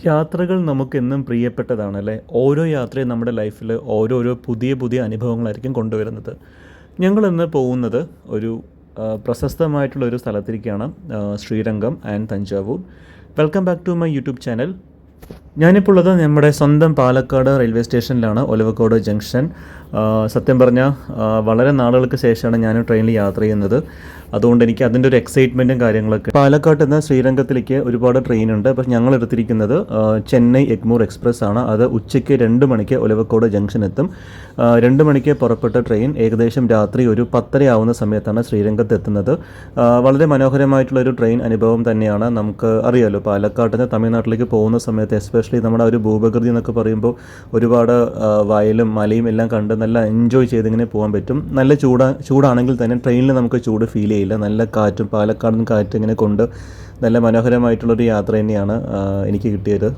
യാത്രകൾ നമുക്കെന്നും പ്രിയപ്പെട്ടതാണല്ലേ. ഓരോ യാത്രയും നമ്മുടെ ലൈഫിൽ ഓരോരോ പുതിയ പുതിയ അനുഭവങ്ങളായിരിക്കും കൊണ്ടുവരുന്നത്. ഞങ്ങളിന്ന് പോകുന്നത് ഒരു പ്രശസ്തമായിട്ടുള്ളൊരു സ്ഥലത്തിലേക്കാണ്. Srirangam and Thanjavur. Welcome back to my YouTube channel. ഞാനിപ്പോൾ ഉള്ളത് നമ്മുടെ സ്വന്തം പാലക്കാട് റെയിൽവേ സ്റ്റേഷനിലാണ്, ഒലവക്കോട് ജംഗ്ഷൻ. സത്യം പറഞ്ഞാൽ വളരെ നാളുകൾക്ക് ശേഷമാണ് ഞാൻ ട്രെയിനിൽ യാത്ര ചെയ്യുന്നത്. അതുകൊണ്ട് എനിക്ക് അതിൻ്റെ ഒരു എക്സൈറ്റ്മെൻറ്റും കാര്യങ്ങളൊക്കെ. പാലക്കാട്ട് നിന്ന് ശ്രീരംഗത്തിലേക്ക് ഒരുപാട് ട്രെയിനുണ്ട്. പക്ഷേ ഞങ്ങൾ എടുത്തിരിക്കുന്നത് ചെന്നൈ എഗ്മൂർ എക്സ്പ്രസ് ആണ്. അത് ഉച്ചയ്ക്ക് 2 മണിക്ക് ഒലവക്കോട് ജംഗ്ഷൻ എത്തും. 2 മണിക്ക് പുറപ്പെട്ട ട്രെയിൻ ഏകദേശം രാത്രി ഒരു 10:30 ആവുന്ന സമയത്താണ് ശ്രീരംഗത്ത് എത്തുന്നത്. വളരെ മനോഹരമായിട്ടുള്ളൊരു ട്രെയിൻ അനുഭവം തന്നെയാണ്. നമുക്ക് അറിയാമല്ലോ, പാലക്കാട്ട് നിന്ന് തമിഴ്നാട്ടിലേക്ക് പോകുന്ന സമയത്ത് എസ്പെഷ്യലി നമ്മുടെ ഒരു ഭൂപ്രകൃതി എന്നൊക്കെ പറയുമ്പോൾ ഒരുപാട് വയലും മലയും എല്ലാം കണ്ട് നല്ല എൻജോയ് ചെയ്തിങ്ങനെ പോകാൻ പറ്റും. നല്ല ചൂടാണെങ്കിൽ തന്നെ ട്രെയിനിൽ നമുക്ക് ചൂട് ഫീൽ ചെയ്യില്ല. നല്ല കാറ്റും പാലക്കാട് നിന്ന് കാറ്റ് ഇങ്ങനെ കൊണ്ട് നല്ല മനോഹരമായിട്ടുള്ളൊരു യാത്ര തന്നെയാണ് എനിക്ക് കിട്ടിയത്.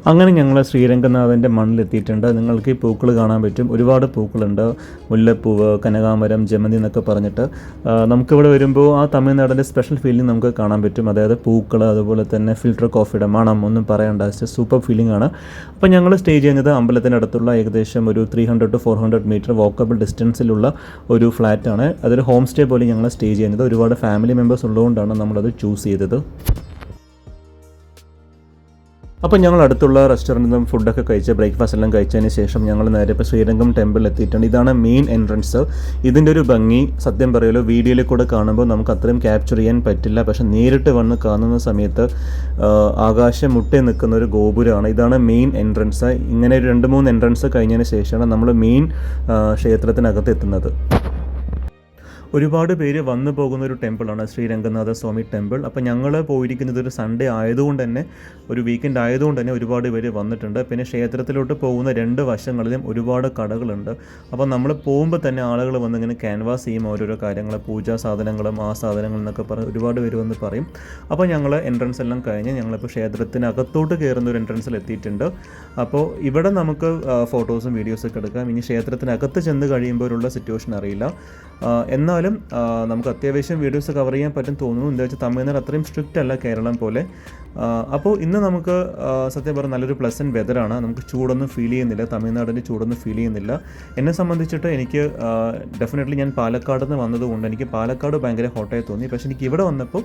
അങ്ങനെ ഞങ്ങൾ ശ്രീരംഗനാഥൻ്റെ മണ്ണിലെത്തിയിട്ടുണ്ട്. നിങ്ങൾക്ക് ഈ പൂക്കൾ കാണാൻ പറ്റും. ഒരുപാട് പൂക്കളുണ്ട്. മുല്ലപ്പൂവ്, കനകാമരം, ജമന്തി എന്നൊക്കെ പറഞ്ഞിട്ട് നമുക്കിവിടെ വരുമ്പോൾ ആ തമിഴ്നാടിൻ്റെ സ്പെഷ്യൽ ഫീലിംഗ് നമുക്ക് കാണാൻ പറ്റും. അതായത് പൂക്കൾ, അതുപോലെ തന്നെ ഫിൽറ്റർ കോഫിയുടെ മണം, ഒന്നും പറയണ്ട, സൂപ്പർ ഫീലിംഗ് ആണ്. അപ്പോൾ ഞങ്ങൾ സ്റ്റേ ചെയ്യുന്നത് അമ്പലത്തിനടുത്തുള്ള ഏകദേശം ഒരു 300 to 400 മീറ്റർ വാക്കബിൾ ഡിസ്റ്റൻസിലുള്ള ഒരു ഫ്ലാറ്റാണ്. അതൊരു ഹോം സ്റ്റേ പോലെ ഞങ്ങൾ സ്റ്റേ ചെയ്യുന്നത്. ഒരുപാട് ഫാമിലി മെമ്പേഴ്സ് ഉള്ളതുകൊണ്ടാണ് നമ്മളത് ചൂസ് ചെയ്തത്. അപ്പോൾ ഞങ്ങൾ അടുത്തുള്ള റെസ്റ്റോറൻറ്റിൽ നിന്നും ഫുഡൊക്കെ കഴിച്ച് ബ്രേക്ക്ഫാസ്റ്റ് എല്ലാം കഴിച്ചതിന് ശേഷം ഞങ്ങൾ നേരെ ഇപ്പോൾ ശ്രീരംഗം ടെമ്പിളിൽ എത്തിയിട്ടുണ്ട്. ഇതാണ് മെയിൻ എൻട്രൻസ്. ഇതിൻ്റെ ഒരു ഭംഗി സത്യം പറയുമല്ലോ, വീഡിയോയിൽ കൂടെ കാണുമ്പോൾ നമുക്ക് അത്രയും ക്യാപ്ചർ ചെയ്യാൻ പറ്റില്ല. പക്ഷേ നേരിട്ട് വന്ന് കാണുന്ന സമയത്ത് ആകാശം മുട്ടി നിൽക്കുന്ന ഒരു ഗോപുരമാണ്. ഇതാണ് മെയിൻ എൻട്രൻസ്. ഇങ്ങനെ 2-3 എൻട്രൻസ് കഴിഞ്ഞതിന് ശേഷമാണ് നമ്മൾ മെയിൻ ക്ഷേത്രത്തിനകത്ത് എത്തുന്നത്. ഒരുപാട് പേര് വന്നു പോകുന്ന ഒരു ടെമ്പിളാണ് ശ്രീരംഗനാഥ സ്വാമി ടെമ്പിൾ. അപ്പോൾ ഞങ്ങൾ പോയിരിക്കുന്നത് ഒരു സൺഡേ ആയതുകൊണ്ട് തന്നെ, ഒരു വീക്കെൻഡ് ആയതുകൊണ്ട് തന്നെ ഒരുപാട് പേര് വന്നിട്ടുണ്ട്. പിന്നെ ക്ഷേത്രത്തിലോട്ട് പോകുന്ന 2 വശങ്ങളിലും ഒരുപാട് കടകളുണ്ട്. അപ്പോൾ നമ്മൾ പോകുമ്പോൾ തന്നെ ആളുകൾ വന്ന് ഇങ്ങനെ ക്യാൻവാസ് ചെയ്യും ഓരോരോ കാര്യങ്ങൾ, പൂജാ സാധനങ്ങളും ആ സാധനങ്ങൾ എന്നൊക്കെ പറഞ്ഞ് ഒരുപാട് പേര് വന്ന് പറയും. അപ്പോൾ ഞങ്ങൾ എൻട്രൻസ് എല്ലാം കഴിഞ്ഞ് ഞങ്ങളിപ്പോൾ ക്ഷേത്രത്തിനകത്തോട്ട് കയറുന്ന ഒരു എൻട്രൻസിൽ എത്തിയിട്ടുണ്ട്. അപ്പോൾ ഇവിടെ നമുക്ക് ഫോട്ടോസും വീഡിയോസൊക്കെ എടുക്കാം. ഇനി ക്ഷേത്രത്തിനകത്ത് ചെന്ന് കഴിയുമ്പോഴുള്ള സിറ്റുവേഷൻ അറിയില്ല. എന്നാലും നമുക്ക് അത്യാവശ്യം വീഡിയോസ് കവർ ചെയ്യാൻ പറ്റും തോന്നുന്നു. എന്താ വെച്ചാൽ തമിഴ്നാട് അത്രയും സ്ട്രിക്റ്റ് അല്ല കേരളം പോലെ. അപ്പോൾ ഇന്ന് നമുക്ക് സത്യം പറഞ്ഞാൽ നല്ലൊരു പ്ലസൻറ്റ് വെതറാണ്. നമുക്ക് ചൂടൊന്നും ഫീൽ ചെയ്യുന്നില്ല, തമിഴ്നാടിൻ്റെ ചൂടൊന്നും ഫീൽ ചെയ്യുന്നില്ല. എന്നെ സംബന്ധിച്ചിട്ട് എനിക്ക് ഡെഫിനറ്റ്ലി ഞാൻ പാലക്കാട് നിന്ന് വന്നതുകൊണ്ട് എനിക്ക് പാലക്കാട് ഭയങ്കര ഹോട്ടായി തോന്നി. പക്ഷേ എനിക്ക് ഇവിടെ വന്നപ്പോൾ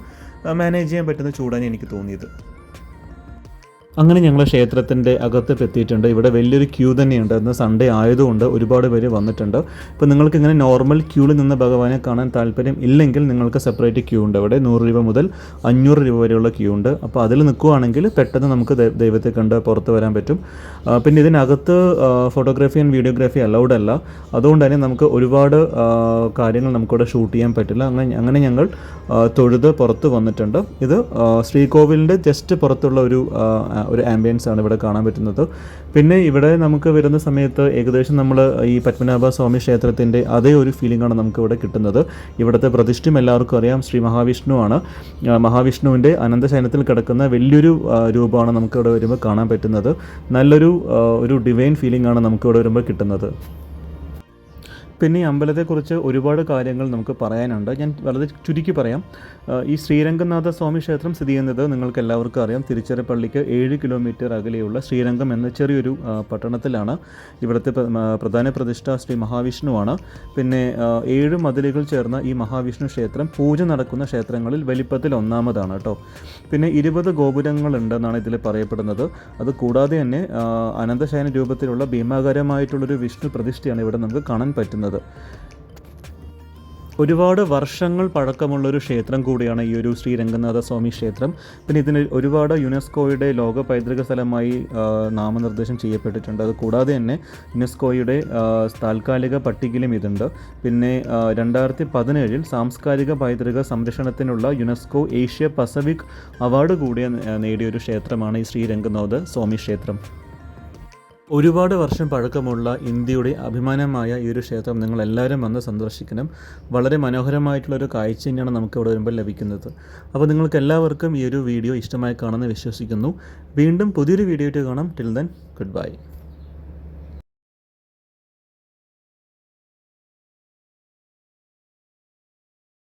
മാനേജ് ചെയ്യാൻ പറ്റുന്ന ചൂടാണ് എനിക്ക് തോന്നിയത്. അങ്ങനെ ഞങ്ങൾ ക്ഷേത്രത്തിൻ്റെ അകത്ത് എത്തിയിട്ടുണ്ട്. ഇവിടെ വലിയൊരു ക്യൂ തന്നെയുണ്ട്. ഇന്ന് സൺഡേ ആയതുകൊണ്ട് ഒരുപാട് പേര് വന്നിട്ടുണ്ട്. ഇപ്പോൾ നിങ്ങൾക്ക് ഇങ്ങനെ നോർമൽ ക്യൂവിൽ നിന്ന് ഭഗവാനെ കാണാൻ താല്പര്യം ഇല്ലെങ്കിൽ നിങ്ങൾക്ക് സെപ്പറേറ്റ് ക്യൂ ഉണ്ട്. ഇവിടെ 100 രൂപ മുതൽ 500 രൂപ വരെയുള്ള ക്യൂ ഉണ്ട്. അപ്പോൾ അതിൽ നിൽക്കുകയാണെങ്കിൽ പെട്ടെന്ന് നമുക്ക് ദൈവത്തെ കണ്ട് പുറത്ത് വരാൻ പറ്റും. പിന്നെ ഇതിനകത്ത് ഫോട്ടോഗ്രാഫി ആൻഡ് വീഡിയോഗ്രാഫി അലൗഡ് അല്ല. അതുകൊണ്ട് തന്നെ നമുക്ക് ഒരുപാട് കാര്യങ്ങൾ നമുക്കിവിടെ ഷൂട്ട് ചെയ്യാൻ പറ്റില്ല. അങ്ങനെ ഞങ്ങൾ തൊഴുത് പുറത്ത് വന്നിട്ടുണ്ട്. ഇത് ശ്രീകോവിലിൻ്റെ ജസ്റ്റ് പുറത്തുള്ള ഒരു ആംബിയൻസ് ആണ് ഇവിടെ കാണാൻ പറ്റുന്നത്. പിന്നെ ഇവിടെ നമുക്ക് വരുന്ന സമയത്ത് ഏകദേശം നമ്മൾ ഈ പത്മനാഭ സ്വാമി ക്ഷേത്രത്തിൻ്റെ അതേ ഒരു ഫീലിംഗാണ് നമുക്ക് ഇവിടെ കിട്ടുന്നത്. ഇവിടുത്തെ പ്രതിഷ്ഠയും എല്ലാവർക്കും അറിയാം, ശ്രീ മഹാവിഷ്ണുവാണ്. മഹാവിഷ്ണുവിൻ്റെ അനന്തശയനത്തിൽ കിടക്കുന്ന വലിയൊരു രൂപമാണ് നമുക്ക് ഇവിടെ വരുമ്പോൾ കാണാൻ പറ്റുന്നത്. നല്ലൊരു ഡിവൈൻ ഫീലിംഗാണ് നമുക്ക് ഇവിടെ വരുമ്പോൾ കിട്ടുന്നത്. പിന്നെ ഈ അമ്പലത്തെക്കുറിച്ച് ഒരുപാട് കാര്യങ്ങൾ നമുക്ക് പറയാനുണ്ട്. ഞാൻ വളരെ ചുരുക്കി പറയാം. ഈ ശ്രീരംഗനാഥ സ്വാമി ക്ഷേത്രം സ്ഥിതി ചെയ്യുന്നത് നിങ്ങൾക്ക് എല്ലാവർക്കും അറിയാം, തിരുച്ചിറപ്പള്ളിക്ക് 7 കിലോമീറ്റർ അകലെയുള്ള ശ്രീരംഗം എന്ന ചെറിയൊരു പട്ടണത്തിലാണ്. ഇവിടുത്തെ പ്രധാന പ്രതിഷ്ഠ ശ്രീ മഹാവിഷ്ണുവാണ്. പിന്നെ 7 മതിലുകൾ ചേർന്ന ഈ മഹാവിഷ്ണു ക്ഷേത്രം പൂജ നടക്കുന്ന ക്ഷേത്രങ്ങളിൽ വലിപ്പത്തിൽ 1ാമതാണ് കേട്ടോ. പിന്നെ 20 ഗോപുരങ്ങളുണ്ടെന്നാണ് ഇതിൽ പറയപ്പെടുന്നത്. അത് കൂടാതെ തന്നെ അനന്തശയന രൂപത്തിലുള്ള ഭീമാകാരമായിട്ടുള്ളൊരു വിഷ്ണു പ്രതിഷ്ഠയാണ് ഇവിടെ നമുക്ക് കാണാൻ പറ്റുന്നത്. ഒരുപാട് വർഷങ്ങൾ പഴക്കമുള്ളൊരു ക്ഷേത്രം കൂടിയാണ് ഈ ഒരു ശ്രീരംഗനാഥ സ്വാമി ക്ഷേത്രം. പിന്നെ ഇതിന് ഒരുപാട് യുനെസ്കോയുടെ ലോക പൈതൃക സ്ഥലമായി നാമനിർദ്ദേശം ചെയ്യപ്പെട്ടിട്ടുണ്ട്. അത് കൂടാതെ തന്നെ യുനെസ്കോയുടെ താൽക്കാലിക പട്ടികയിലും ഇതുണ്ട്. പിന്നെ 2017 സാംസ്കാരിക പൈതൃക സംരക്ഷണത്തിനുള്ള യുനെസ്കോ ഏഷ്യ പസഫിക് അവാർഡ് കൂടി നേടിയൊരു ക്ഷേത്രമാണ് ഈ ശ്രീരംഗനാഥ സ്വാമി ക്ഷേത്രം. ഒരുപാട് വർഷം പഴക്കമുള്ള ഇന്ത്യയുടെ അഭിമാനമായ ഈ ഒരു ക്ഷേത്രം നിങ്ങൾ എല്ലാവരും വന്ന് സന്ദർശിക്കണം. വളരെ മനോഹരമായിട്ടുള്ളൊരു കാഴ്ച തന്നെയാണ് നമുക്ക് ഇവിടെ വരുമ്പോൾ ലഭിക്കുന്നത്. അപ്പോൾ നിങ്ങൾക്ക് എല്ലാവർക്കും ഈ ഒരു വീഡിയോ ഇഷ്ടമായി കാണുമെന്ന് വിശ്വസിക്കുന്നു. വീണ്ടും പുതിയൊരു വീഡിയോ ആയിട്ട് കാണാം. Till then good bye.